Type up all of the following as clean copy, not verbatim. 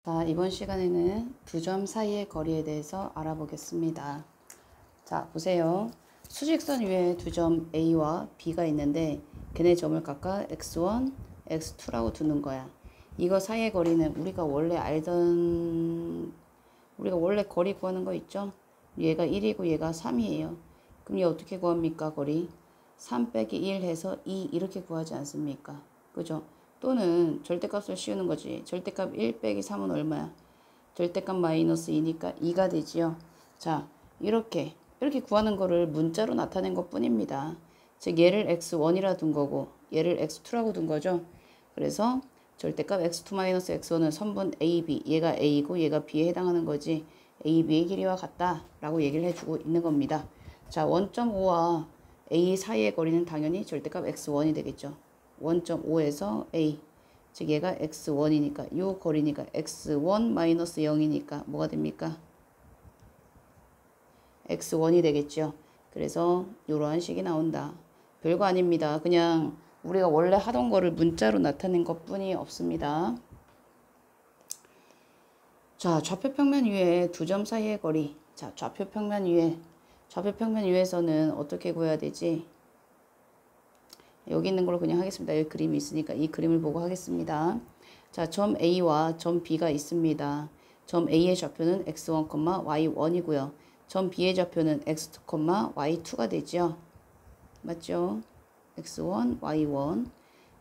자, 이번 시간에는 두 점 사이의 거리에 대해서 알아보겠습니다. 자, 보세요. 수직선 위에 두 점 A와 B가 있는데 걔네 점을 각각 x1, x2라고 두는 거야. 이거 사이의 거리는 우리가 원래 거리 구하는 거 있죠? 얘가 1이고 얘가 3이에요. 그럼 얘 어떻게 구합니까? 거리 3 빼기 1 해서 2 이렇게 구하지 않습니까? 그죠? 또는 절대값을 씌우는 거지. 절대값 1 빼기 3은 얼마야? 절대값 마이너스 2니까 2가 되지요. 자, 이렇게 구하는 거를 문자로 나타낸 것 뿐입니다. 즉 얘를 x1이라 둔 거고 얘를 x2라고 둔 거죠. 그래서 절대값 x2 마이너스 x1은 선분 AB, 얘가 A고 얘가 B에 해당하는 거지. AB의 길이와 같다 라고 얘기를 해주고 있는 겁니다. 자, 1.5와 A 사이의 거리는 당연히 절대값 x1이 되겠죠. 1.5에서 A, 즉 얘가 x1이니까 요 거리니까 x1 마이너스 0이니까 뭐가 됩니까? x1이 되겠죠. 그래서 이러한 식이 나온다. 별거 아닙니다. 그냥 우리가 원래 하던 거를 문자로 나타낸 것 뿐이 없습니다. 자, 좌표평면 위에 두 점 사이의 거리. 자, 좌표평면 위에서는 어떻게 구해야 되지? 여기 있는 걸로 그냥 하겠습니다. 여기 그림이 있으니까 이 그림을 보고 하겠습니다. 자, 점 A와 점 B가 있습니다. 점 A의 좌표는 x1, y1이고요. 점 B의 좌표는 x2, y2가 되죠. 맞죠? x1, y1,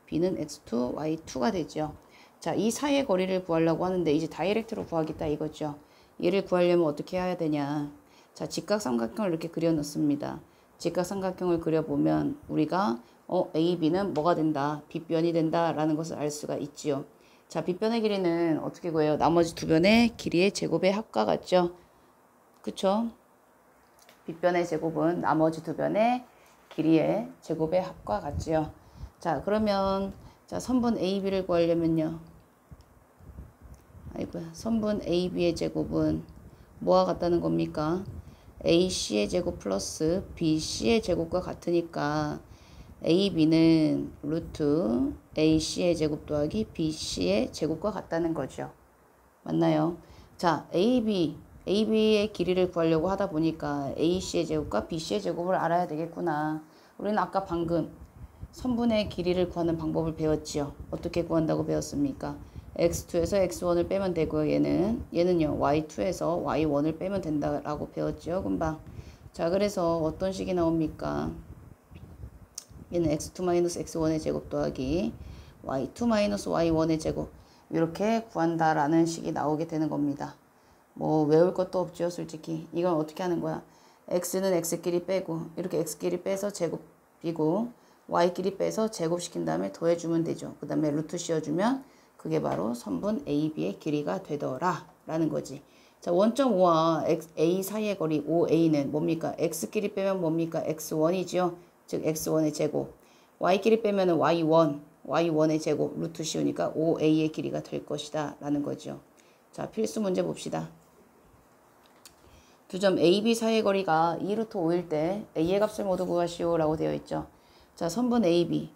B는 x2, y2가 되죠. 자, 이 사이의 거리를 구하려고 하는데 이제 다이렉트로 구하겠다 이거죠. 얘를 구하려면 어떻게 해야 되냐. 자, 직각삼각형을 이렇게 그려놓습니다. 직각삼각형을 그려보면 우리가 A, B는 뭐가 된다? 빗변이 된다 라는 것을 알 수가 있지요. 자, 빗변의 길이는 어떻게 구해요? 나머지 두 변의 길이의 제곱의 합과 같죠? 그쵸? 빗변의 제곱은 나머지 두 변의 길이의 제곱의 합과 같지요. 자, 그러면 자, 선분 AB를 구하려면요. 아이고야. 선분 AB의 제곱은 뭐와 같다는 겁니까? AC의 제곱 플러스 BC의 제곱과 같으니까 AB는 루트 AC의 제곱 더하기 BC의 제곱과 같다는 거죠. 맞나요? 자, AB의 길이를 구하려고 하다 보니까 AC의 제곱과 BC의 제곱을 알아야 되겠구나. 우리는 아까 방금 선분의 길이를 구하는 방법을 배웠지요. 어떻게 구한다고 배웠습니까? x2에서 x1을 빼면 되고요. 얘는요. y2에서 y1을 빼면 된다라고 배웠지요. 금방. 자, 그래서 어떤 식이 나옵니까? 얘는 x2-x1의 제곱 더하기 y2-y1의 제곱 이렇게 구한다라는 식이 나오게 되는 겁니다. 뭐 외울 것도 없죠. 솔직히 이건 어떻게 하는 거야? x는 x끼리 빼고 이렇게 x끼리 빼서 제곱이고 y끼리 빼서 제곱시킨 다음에 더해주면 되죠. 그 다음에 루트 씌워주면 그게 바로 선분 AB의 길이가 되더라 라는 거지. 자, 1.5와 A 사이의 거리 5A는 뭡니까? x끼리 빼면 뭡니까? x1이죠. 즉 x1의 제곱. y끼리 빼면 y1의 제곱 루트 씌우니까 5a의 길이가 될 것이다 라는 거죠. 자, 필수 문제 봅시다. 두 점 AB 사이의 거리가 2루트 5일 때 A의 값을 모두 구하시오 라고 되어 있죠. 자, 선분 AB의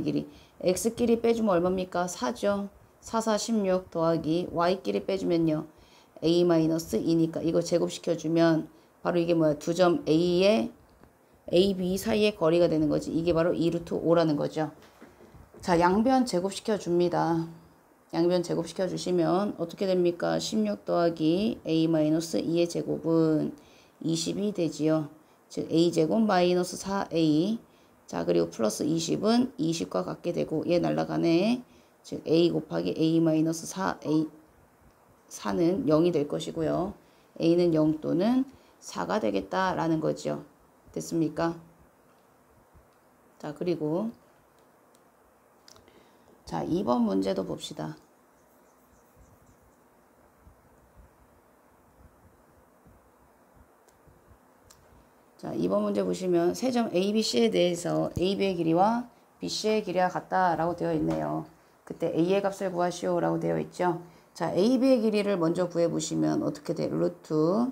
길이 x끼리 빼주면 얼마입니까? 4죠. 4, 4, 16 더하기 y끼리 빼주면요. A-2니까 이거 제곱시켜주면 바로 이게 뭐야? 두 점 A의 AB 사이의 거리가 되는 거지. 이게 바로 2루트 5라는 거죠. 자, 양변 제곱시켜 줍니다. 양변 제곱시켜 주시면 어떻게 됩니까? 16 더하기 A-2의 제곱은 20이 되지요. 즉 A제곱 마이너스 4A. 자, 그리고 플러스 20은 20과 같게 되고 얘 날라가네. 즉 A 곱하기 A-4A 4는 0이 될 것이고요. A는 0 또는 4가 되겠다라는 거죠. 됐습니까? 자, 그리고 자, 2번 문제도 봅시다. 자, 2번 문제 보시면 세 점 ABC에 대해서 AB의 길이와 BC의 길이가 같다라고 되어 있네요. 그때 A의 값을 구하시오 라고 되어 있죠. 자, AB의 길이를 먼저 구해보시면 어떻게 돼? 루트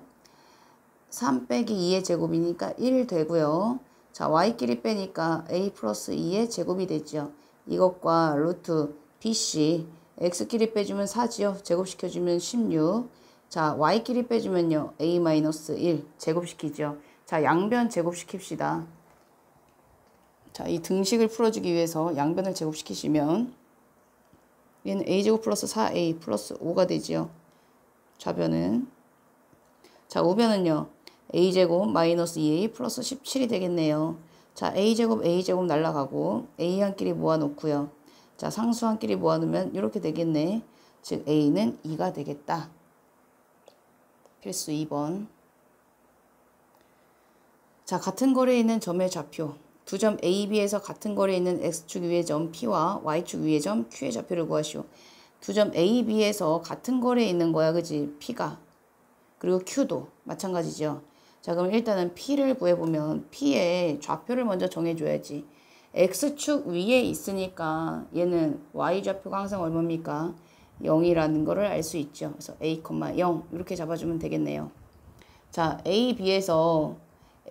3 빼기 2의 제곱이니까 1 되고요. 자, y끼리 빼니까 a 플러스 2의 제곱이 되죠. 이것과 루트 BC x끼리 빼주면 4지요. 제곱시켜주면 16. 자, y끼리 빼주면요. a-1 제곱시키죠. 자, 양변 제곱시킵시다. 자, 이 등식을 풀어주기 위해서 양변을 제곱시키시면 얘는 a제곱 플러스 4a 플러스 5가 되지요. 좌변은. 자, 우변은요. a제곱 마이너스 2a 플러스 17이 되겠네요. 자, a제곱 날라가고 a 한끼리 모아놓고요. 자, 상수 한끼리 모아놓으면 이렇게 되겠네. 즉 a는 2가 되겠다. 필수 2번. 자, 같은 거리에 있는 점의 좌표. 두 점 A, B에서 같은 거리에 있는 X축 위의 점 P와 Y축 위의 점 Q의 좌표를 구하시오. 두 점 A, B에서 같은 거리에 있는 거야. 그지? P가. 그리고 Q도 마찬가지죠. 자, 그럼 일단은 P를 구해보면 P의 좌표를 먼저 정해줘야지. X축 위에 있으니까 얘는 Y좌표가 항상 얼마입니까? 0이라는 거를 알 수 있죠. 그래서 A, 0 이렇게 잡아주면 되겠네요. 자, A, B에서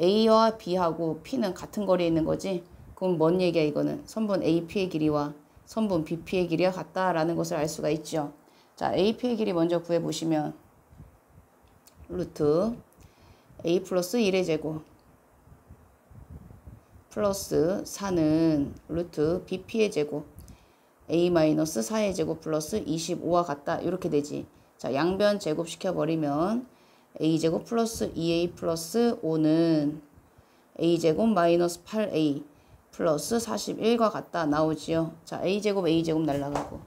A와 B하고 P는 같은 거리에 있는 거지. 그럼 뭔 얘기야 이거는? 선분 AP의 길이와 선분 BP의 길이가 같다라는 것을 알 수가 있죠. 자, AP의 길이 먼저 구해보시면 루트 A 플러스 1의 제곱 플러스 4는 루트 BP의 제곱 A 마이너스 4의 제곱 플러스 25와 같다. 이렇게 되지. 자, 양변 제곱시켜버리면 a제곱 플러스 2a 플러스 5는 a제곱 마이너스 8a 플러스 41과 같다 나오지요. 자, a제곱 날라가고.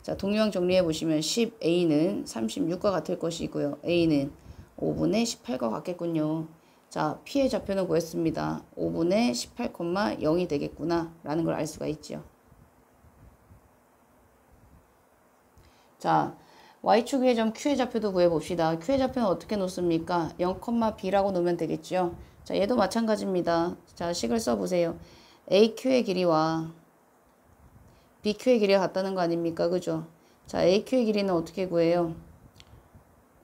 자, 동유형 정리해보시면 10a는 36과 같을 것이고요. a는 5분의 18과 같겠군요. 자, p의 좌표는 구했습니다. 5분의 18,0이 되겠구나 라는 걸 알 수가 있죠. 자, Y축 위의 점 Q의 좌표도 구해봅시다. Q의 좌표는 어떻게 놓습니까? 0,B라고 놓으면 되겠죠. 자, 얘도 마찬가지입니다. 자, 식을 써보세요. AQ의 길이와 BQ의 길이가 같다는 거 아닙니까? 그죠? 자, AQ의 길이는 어떻게 구해요?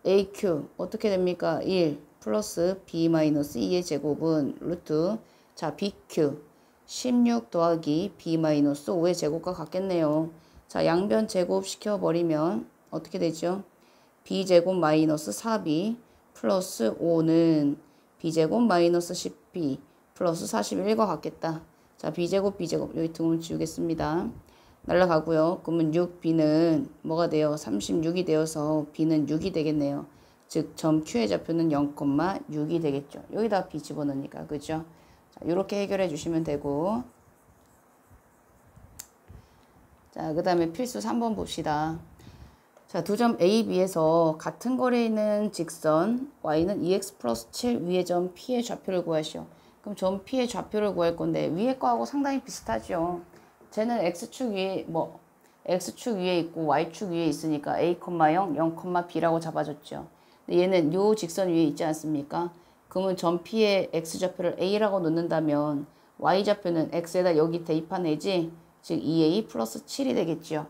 AQ 어떻게 됩니까? 1 플러스 B 마이너스 2의 제곱은 루트. 자, BQ 16 더하기 B 마이너스 5의 제곱과 같겠네요. 자, 양변 제곱 시켜버리면 어떻게 되죠? b제곱 마이너스 4b 플러스 5는 b제곱 마이너스 10b 플러스 41과 같겠다. 자, b제곱 여기 등을 지우겠습니다. 날라가고요. 그러면 6b는 뭐가 돼요? 36이 되어서 b는 6이 되겠네요. 즉 점 Q의 좌표는 0,6이 되겠죠. 여기다 b 집어넣으니까. 그죠? 자, 이렇게 해결해 주시면 되고. 자, 그 다음에 필수 3번 봅시다. 자, 두 점 A, B에서 같은 거리에 있는 직선 Y는 2x 플러스 7 위의 점 P의 좌표를 구하시오. 그럼 점 P의 좌표를 구할 건데 위에 거하고 상당히 비슷하죠. 쟤는 X축 위에 있고 Y축 위에 있으니까 A, 0, 0, B라고 잡아줬죠. 근데 얘는 요 직선 위에 있지 않습니까? 그러면 점 P의 X좌표를 A라고 놓는다면 Y좌표는 X에다 여기 대입한 애지. 즉 2A 플러스 7이 되겠죠.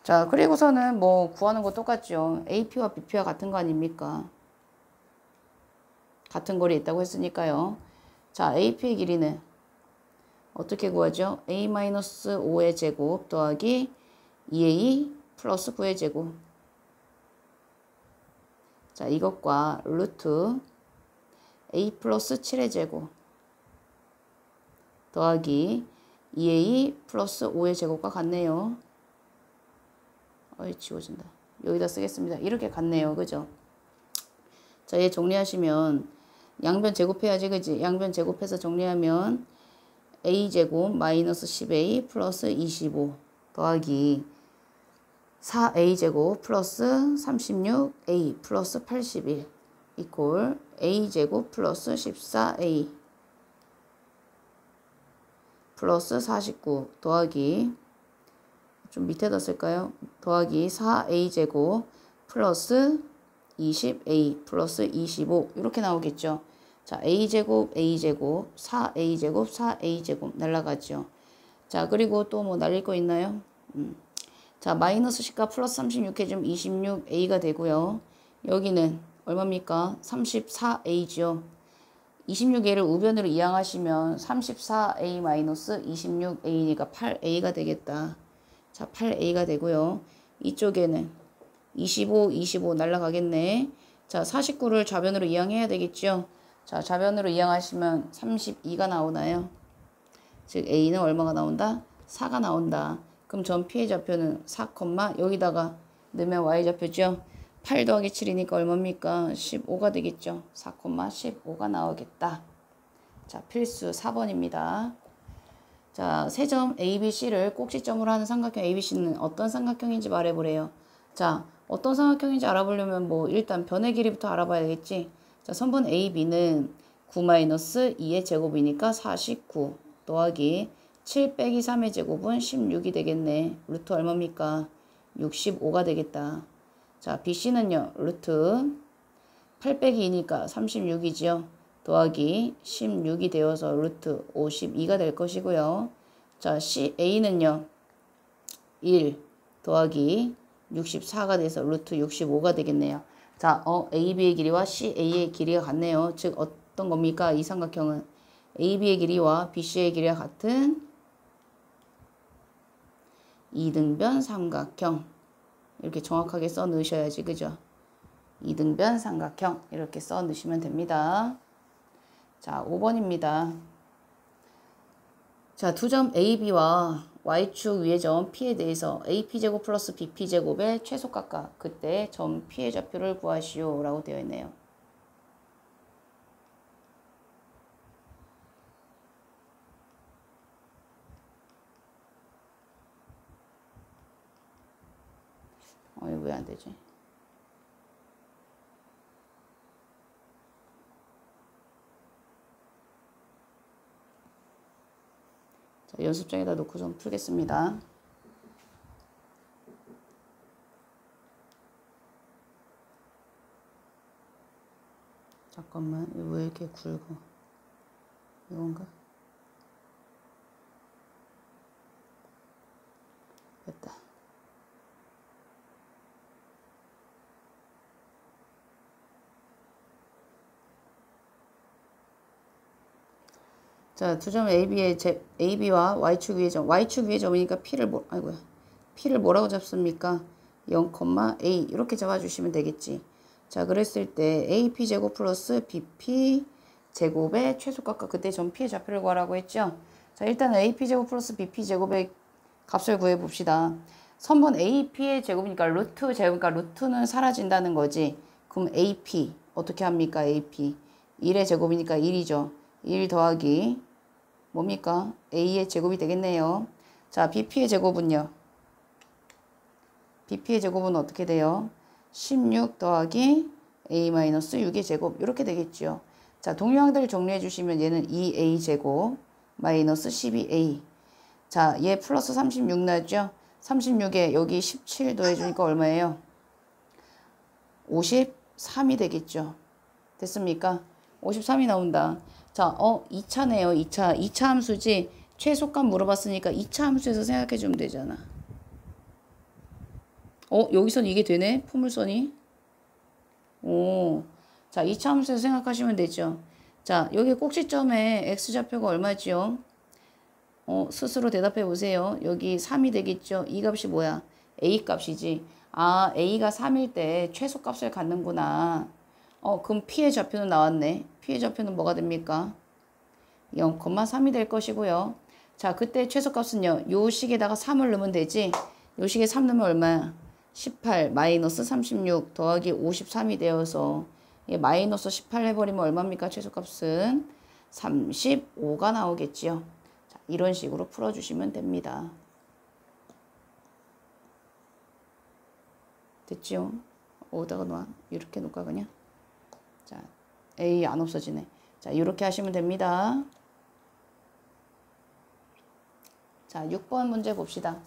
자, 그리고서는 뭐 구하는 거 똑같죠. AP와 BP와 같은 거 아닙니까? 같은 거리에 있다고 했으니까요. 자, AP의 길이는 어떻게 구하죠? A-5의 제곱 더하기 2A 플러스 9의 제곱. 자, 이것과 루트 A 플러스 7의 제곱 더하기 2A 플러스 5의 제곱과 같네요. 지워진다. 여기다 쓰겠습니다. 이렇게 같네요. 그죠? 자, 얘 정리하시면 양변 제곱해야지. 그지? 양변 제곱해서 정리하면 a제곱 마이너스 10a 플러스 25 더하기 4a제곱 플러스 36a 플러스 81 이꼴 a제곱 플러스 14a 플러스 49 더하기 좀 밑에다 쓸까요? 더하기 4a제곱 플러스 20a 플러스 25 이렇게 나오겠죠. 자, a제곱 4a제곱 4a제곱 날라가죠. 자, 그리고 또 뭐 날릴 거 있나요? 자, 마이너스 10과 플러스 36 해주면 26a가 되고요. 여기는 얼마입니까? 34a죠. 26a를 우변으로 이항하시면 34a 마이너스 26a니까 8a가 되겠다. 자, 8a가 되고요. 이쪽에는 25, 25 날라가겠네. 자, 49를 좌변으로 이항해야 되겠죠. 자, 좌변으로 이항하시면 32가 나오나요? 즉 A는 얼마가 나온다? 4가 나온다. 그럼 전 P의 좌표는 4, 여기다가 넣으면 Y좌표죠. 8 더하기 7이니까 얼마입니까? 15가 되겠죠. 4, 15가 나오겠다. 자, 필수 4번입니다. 자, 세점 ABC를 꼭지점으로 하는 삼각형 ABC는 어떤 삼각형인지 말해보래요. 자, 어떤 삼각형인지 알아보려면 뭐 일단 변의 길이부터 알아봐야 되겠지. 자, 선분 AB는 9-2의 제곱이니까 49 더하기 7 빼기 3의 제곱은 16이 되겠네. 루트 얼마입니까? 65가 되겠다. 자, BC는요. 루트 8 빼기 2니까 36이지요. 더하기 16이 되어서 루트 52가 될 것이고요. 자, A는요. 1 더하기 64가 돼서 루트 65가 되겠네요. 자, AB의 길이와 CA의 길이가 같네요. 즉 어떤 겁니까? 이 삼각형은 AB의 길이와 BC의 길이가 같은 이등변 삼각형. 이렇게 정확하게 써 넣으셔야지, 그죠? 이등변 삼각형 이렇게 써 넣으시면 됩니다. 자, 5번입니다. 자, 두 점 AB와 Y축 위의 점 P에 대해서 AP제곱 플러스 BP제곱의 최소값과 그때 점 P의 좌표를 구하시오 라고 되어 있네요. 이거 왜 안 되지? 자, 연습장에다 놓고 좀 풀겠습니다. 잠깐만, 이거 왜 이렇게 굵어? 이건가? 됐다. 자, 두 점 AB와 Y축 위의 점. Y축 위의 점이니까 P를 뭐라고 잡습니까? 0,A 이렇게 잡아주시면 되겠지. 자, 그랬을 때 AP 제곱 플러스 BP 제곱의 최소값과 그때 점 P의 좌표를 구하라고 했죠. 자, 일단 AP 제곱 플러스 BP 제곱의 값을 구해봅시다. 선분 AP의 제곱이니까 루트 제곱이니까 루트는 사라진다는 거지. 그럼 AP 어떻게 합니까? AP 1의 제곱이니까 1이죠. 1 더하기 뭡니까? A의 제곱이 되겠네요. 자, BP의 제곱은요. BP의 제곱은 어떻게 돼요? 16 더하기 A-6의 제곱 이렇게 되겠죠. 자, 동류항들을 정리해 주시면 얘는 2A 제곱 마이너스 12A. 자, 얘 플러스 36 나죠? 36에 여기 17 더해주니까 얼마예요? 53이 되겠죠. 됐습니까? 53이 나온다. 자, 2차네요. 2차 함수지. 최소값 물어봤으니까 2차 함수에서 생각해 주면 되잖아. 여기선 이게 되네? 포물선이. 오. 자, 2차 함수에서 생각하시면 되죠. 자, 여기 꼭지점에 x좌표가 얼마지요? 스스로 대답해 보세요. 여기 3이 되겠죠? 이 값이 뭐야? a 값이지. 아, a가 3일 때 최소값을 갖는구나. 그럼 P의 좌표는 나왔네. P의 좌표는 뭐가 됩니까? 0,3이 될 것이고요. 자, 그때 최소값은요. 요 식에다가 3을 넣으면 되지. 요 식에 3 넣으면 얼마야? 18 마이너스 36 더하기 53이 되어서 마이너스 18 해버리면 얼마입니까? 최소값은 35가 나오겠지요. 자, 이런 식으로 풀어주시면 됩니다. 됐지요? 어디다가 놔? 이렇게 놓을까 그냥? 자, A 안 없어지네. 자, 이렇게 하시면 됩니다. 자, 6번 문제 봅시다.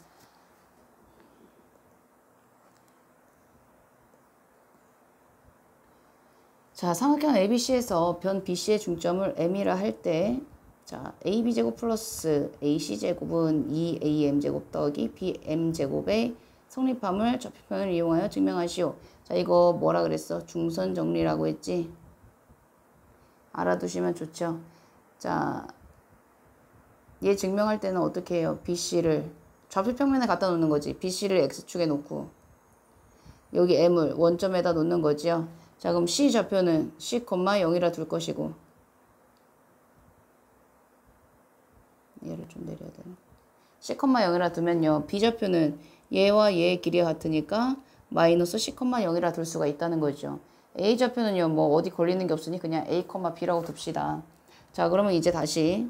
자, 삼각형 ABC에서 변 BC의 중점을 M이라 할 때, 자, AB제곱 플러스 AC제곱은 2AM제곱 더하기 BM제곱의 성립함을 좌표편을 이용하여 증명하시오. 자, 이거 뭐라 그랬어? 중선 정리라고 했지? 알아두시면 좋죠. 자, 얘 증명할 때는 어떻게 해요? BC를 좌표평면에 갖다 놓는 거지. BC를 X축에 놓고 여기 m을 원점에다 놓는 거지요. 자, 그럼 C 좌표는 C, 0이라 둘 것이고, 얘를 좀 내려야 되나? C, 0이라 두면요. B 좌표는 얘와 얘의 길이가 같으니까 마이너스 C, 0이라 둘 수가 있다는 거죠. A 좌표는요. 뭐 어디 걸리는 게 없으니 그냥 A, B라고 둡시다. 자, 그러면 이제 다시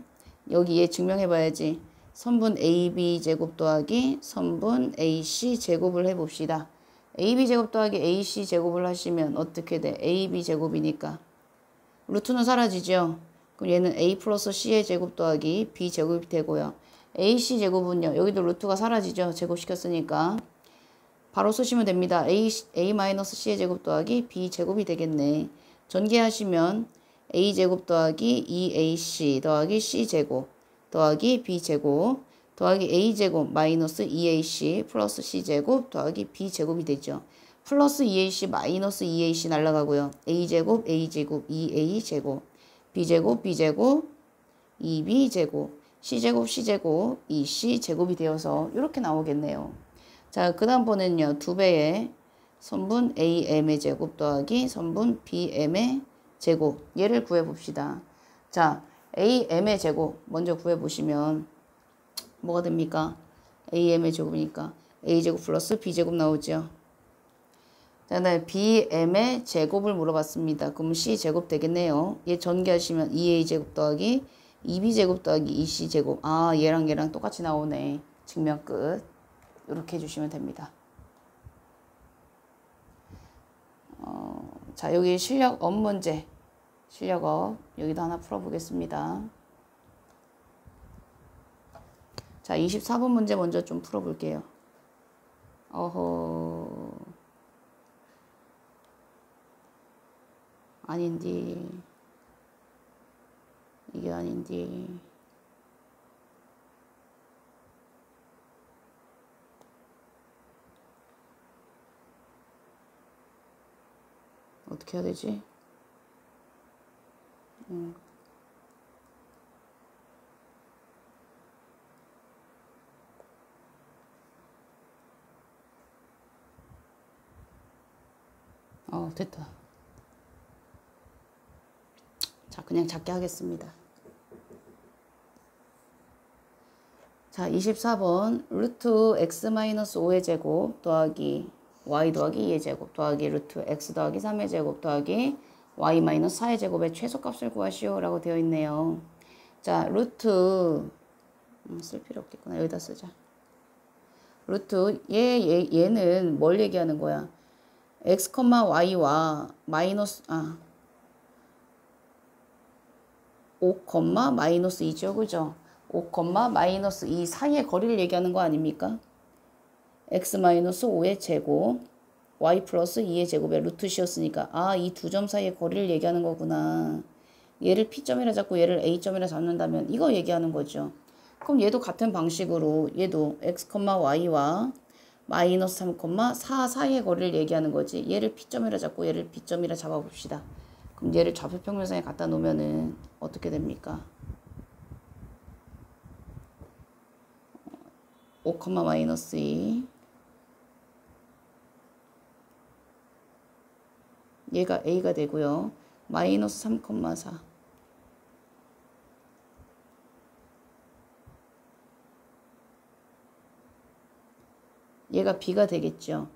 여기 얘 증명해 봐야지. 선분 AB 제곱 더하기 선분 AC 제곱을 해 봅시다. AB 제곱 더하기 AC 제곱을 하시면 어떻게 돼? AB 제곱이니까 루트는 사라지죠. 그럼 얘는 A 플러스 C의 제곱 더하기 B 제곱이 되고요. AC 제곱은요. 여기도 루트가 사라지죠. 제곱시켰으니까. 바로 쓰시면 됩니다. A 마이너스 C의 제곱 더하기 B 제곱이 되겠네. 전개하시면 A 제곱 더하기 2AC 더하기 C 제곱 더하기 B 제곱 더하기 A 제곱 마이너스 2AC 플러스 C 제곱 더하기 B 제곱이 되죠. 플러스 2AC 마이너스 2AC 날라가고요. A 제곱 2A 제곱 B 제곱 B 제곱 2B 제곱 C 제곱 C 제곱 2C 제곱이 되어서 이렇게 나오겠네요. 자, 그 다음 번은요. 2배의 선분 AM의 제곱 더하기 선분 BM의 제곱. 얘를 구해봅시다. 자, AM의 제곱 먼저 구해보시면 뭐가 됩니까? AM의 제곱이니까 A제곱 플러스 B제곱 나오죠. 자, 그다음에 BM의 제곱을 물어봤습니다. 그럼 C제곱 되겠네요. 얘 전개하시면 2A제곱 더하기 2B제곱 더하기 2C제곱. 아, 얘랑 얘랑 똑같이 나오네. 증명 끝. 이렇게 해주시면 됩니다. 자, 여기 실력업 문제. 실력업. 여기도 하나 풀어보겠습니다. 자, 24번 문제 먼저 좀 풀어볼게요. 어허. 아닌디. 이게 아닌디. 어떻게 해야 되지? 됐다. 자, 그냥 작게 하겠습니다. 자, 24번 루트 x-5의 제곱 더하기 y 더하기 2의 제곱 더하기 루트 x 더하기 3의 제곱 더하기 y-4의 제곱의 최소값을 구하시오 라고 되어 있네요. 자, 루트 쓸 필요 없겠구나. 여기다 쓰자. 루트 얘는 뭘 얘기하는 거야? x, y와 마이너스 5, 마이너스 2죠. 그죠? 5, 마이너스 2 사이의 거리를 얘기하는 거 아닙니까? x-5의 제곱 y 플러스 2의 제곱의 루트시였으니까 이 두 점 사이의 거리를 얘기하는 거구나. 얘를 P점이라 잡고 얘를 A점이라 잡는다면 이거 얘기하는 거죠. 그럼 얘도 같은 방식으로 얘도 x, y와 마이너스 3, 4 사이의 거리를 얘기하는 거지. 얘를 P점이라 잡고 얘를 B점이라 잡아봅시다. 그럼 얘를 좌표평면상에 갖다 놓으면은 어떻게 됩니까? 5, 마이너스 2 얘가 A가 되고요. 마이너스 3, 4 얘가 B가 되겠죠.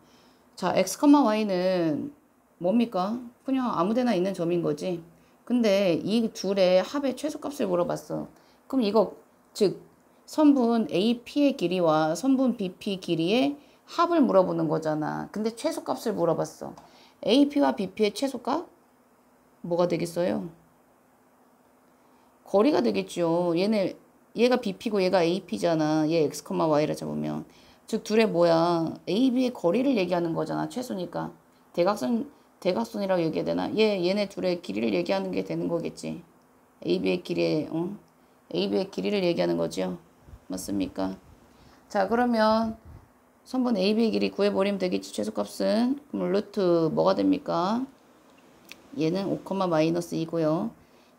자, x, y는 뭡니까? 그냥 아무데나 있는 점인 거지. 근데 이 둘의 합의 최소값을 물어봤어. 그럼 이거 즉 선분 AP의 길이와 선분 BP 길이의 합을 물어보는 거잖아. 근데 최소값을 물어봤어. AP와 BP의 최소값? 뭐가 되겠어요? 거리가 되겠죠. 얘가 BP고 얘가 AP잖아. 얘 X, Y라 잡으면. 즉 둘의 뭐야? AB의 거리를 얘기하는 거잖아. 최소니까. 대각선이라고 얘기해야 되나? 얘네 둘의 길이를 얘기하는 게 되는 거겠지. AB의 길이를 얘기하는 거죠. 맞습니까? 자, 그러면 선분 AB의 길이 구해버리면 되겠지. 최소값은. 그럼 루트 뭐가 됩니까? 얘는 5, 마이너스 2고요.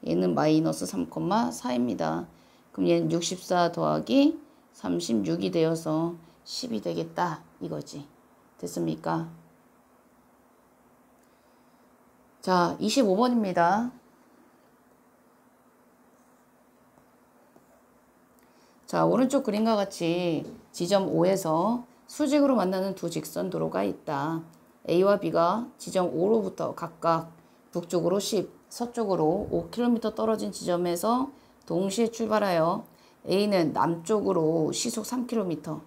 얘는 마이너스 3, 4입니다. 그럼 얘는 64 더하기 36이 되어서 10이 되겠다. 이거지. 됐습니까? 자, 25번입니다. 자, 오른쪽 그림과 같이 지점 O에서 수직으로 만나는 두 직선 도로가 있다. A와 B가 지점 O로부터 각각 북쪽으로 10, 서쪽으로 5km 떨어진 지점에서 동시에 출발하여 A는 남쪽으로 시속 3km,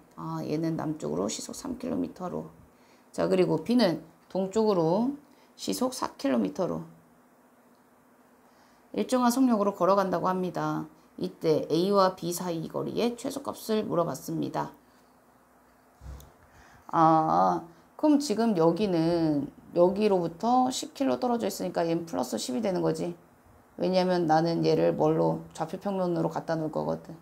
얘는 남쪽으로 시속 3km로. 자, 그리고 B는 동쪽으로 시속 4km로 일정한 속력으로 걸어간다고 합니다. 이때 A와 B 사이 거리의 최소값을 물어봤습니다. 그럼 지금 여기는 여기로부터 10km 떨어져 있으니까 얘는 플러스 10이 되는 거지. 왜냐면 나는 얘를 뭘로 좌표평면으로 갖다 놓을 거거든.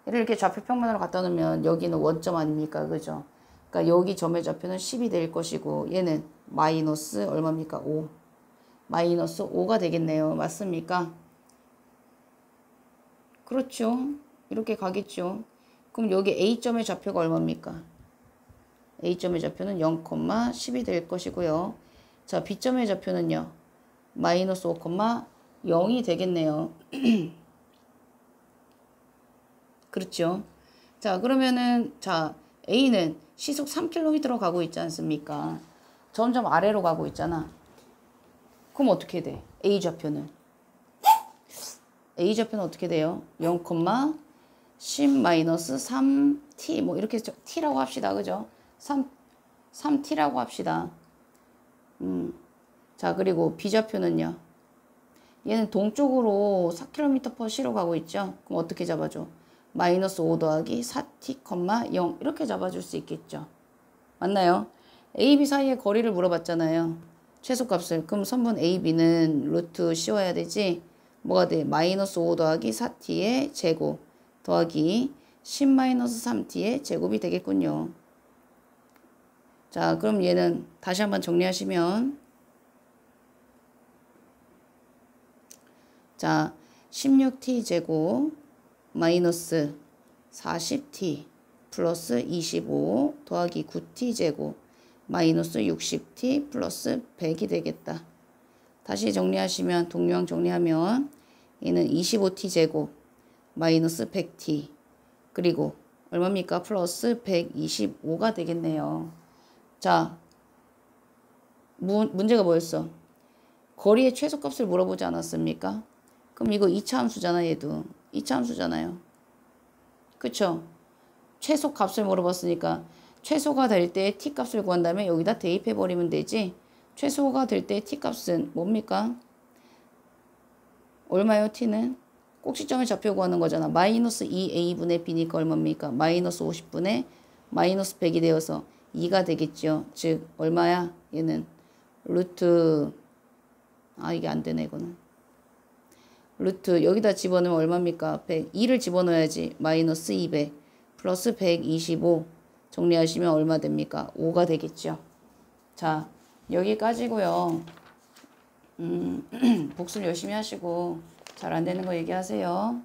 얘를 이렇게 좌표평면으로 갖다 놓으면 여기는 원점 아닙니까? 그죠? 그러니까 여기 점의 좌표는 10이 될 것이고 얘는 마이너스 얼마입니까? 5. 마이너스 5가 되겠네요. 맞습니까? 그렇죠. 이렇게 가겠죠. 그럼 여기 A점의 좌표가 얼마입니까? A점의 좌표는 0,10이 될 것이고요. 자, B점의 좌표는요. 마이너스 5,0이 되겠네요. 그렇죠. 자, 그러면은 자, A는 시속 3km로 가고 있지 않습니까? 점점 아래로 가고 있잖아. 그럼 어떻게 돼? A 좌표는 어떻게 돼요? 0,10-3t 뭐 이렇게 t라고 합시다. 그죠? 3t라고 합시다. 자, 그리고 B 좌표는요. 얘는 동쪽으로 4km/sh로 가고 있죠. 그럼 어떻게 잡아줘? 마이너스 5 더하기 4t, 0 이렇게 잡아줄 수 있겠죠. 맞나요? A, B 사이의 거리를 물어봤잖아요. 최소값을. 그럼 선분 A, B는 루트 씌워야 되지. 뭐가 돼? 마이너스 5 더하기 4t의 제곱 더하기 10-3t의 제곱이 되겠군요. 자, 그럼 얘는 다시 한번 정리하시면 자, 16t 제곱 마이너스 40t 플러스 25 더하기 9t 제곱 마이너스 60t 플러스 100이 되겠다. 다시 정리하시면 동류항 정리하면 얘는 25t 제곱 마이너스 100t 그리고 얼마입니까? 플러스 125가 되겠네요. 자, 문제가 뭐였어? 거리의 최소값을 물어보지 않았습니까? 그럼 이거 2차 함수잖아. 얘도 2차 함수잖아요. 그쵸? 최소값을 물어봤으니까 최소가 될 때 t값을 구한 다음에 여기다 대입해버리면 되지. 최소가 될 때 t값은 뭡니까? 얼마요? t는? 꼭지점의 좌표 구하는 거잖아. 마이너스 2a분의 b니까 얼마입니까? 마이너스 50분의 마이너스 100이 되어서 2가 되겠죠. 즉 얼마야? 얘는 루트 이게 안 되네 이거는. 루트 여기다 집어넣으면 얼마입니까? 100. 2를 집어넣어야지. 마이너스 200 플러스 125 정리하시면 얼마 됩니까? 5가 되겠죠. 자, 여기까지고요. 복습 열심히 하시고 잘 안 되는 거 얘기하세요.